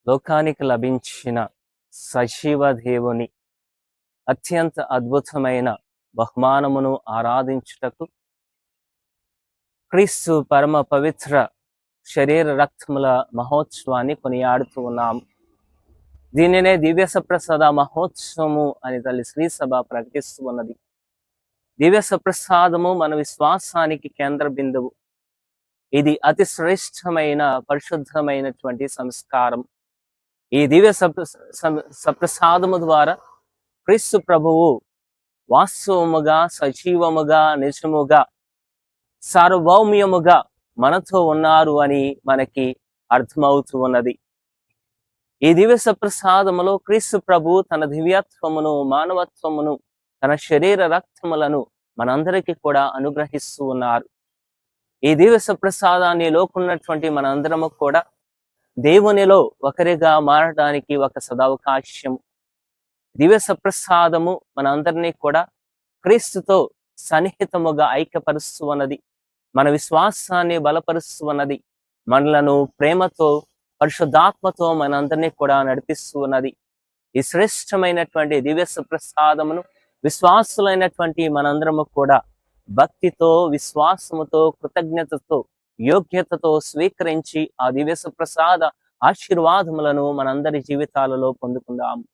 లోకానికి లభించిన సజీవ దేవుని అత్యంత అద్భుతమైన బహుమానమును ఆరాధించుటకు క్రీస్తు పరమ పవిత్ర శరీర రక్తముల మహోత్సవాన్ని కొనియాడుతూ ఉన్నాము. దీనినే దివ్య సప్రసాద మహోత్సవము అని తల్లి శ్రీ సభ ప్రకటిస్తూ ఉన్నది. దివ్య సప్రసాదము మన విశ్వాసానికి కేంద్ర బిందువు. ఇది అతి శ్రేష్టమైన పరిశుద్ధమైనటువంటి సంస్కారం. ఈ దివ్య సప్రసాదము ద్వారా క్రీస్తు ప్రభువు వాస్తవముగా, సజీవముగా, నిజముగా, సార్వభౌమ్యముగా మనతో ఉన్నారు అని మనకి అర్థమవుతూ ఉన్నది. ఈ దివ్య సప్రసాదములో క్రీస్తు ప్రభు తన దివ్యత్వమును, మానవత్వమును, తన శరీర రక్తములను మనందరికీ కూడా అనుగ్రహిస్తూ ఉన్నారు. ఈ దివ్య సప్రసాదాన్ని లోకున్నటువంటి మనందరము కూడా దేవునిలో ఒకరిగా మారడానికి ఒక సదవకాశం. దివ్య సప్రసాదము మనందరినీ కూడా క్రీస్తుతో సన్నిహితముగా ఐక్యపరుస్తూ ఉన్నది. మన విశ్వాసాన్ని బలపరుస్తూ ఉన్నది. మనలను ప్రేమతో, పరిశుద్ధాత్మతో మనందరినీ కూడా నడిపిస్తూ ఉన్నది. ఈ శ్రేష్టమైనటువంటి దివ్య సప్రసాదమును విశ్వాసులైనటువంటి మనందరము కూడా భక్తితో, విశ్వాసముతో, కృతజ్ఞతతో, యోగ్యతతో స్వీకరించి ఆ దివ్య సప్రసాద ఆశీర్వాదములను మనందరి జీవితాలలో పొందుకుందాము.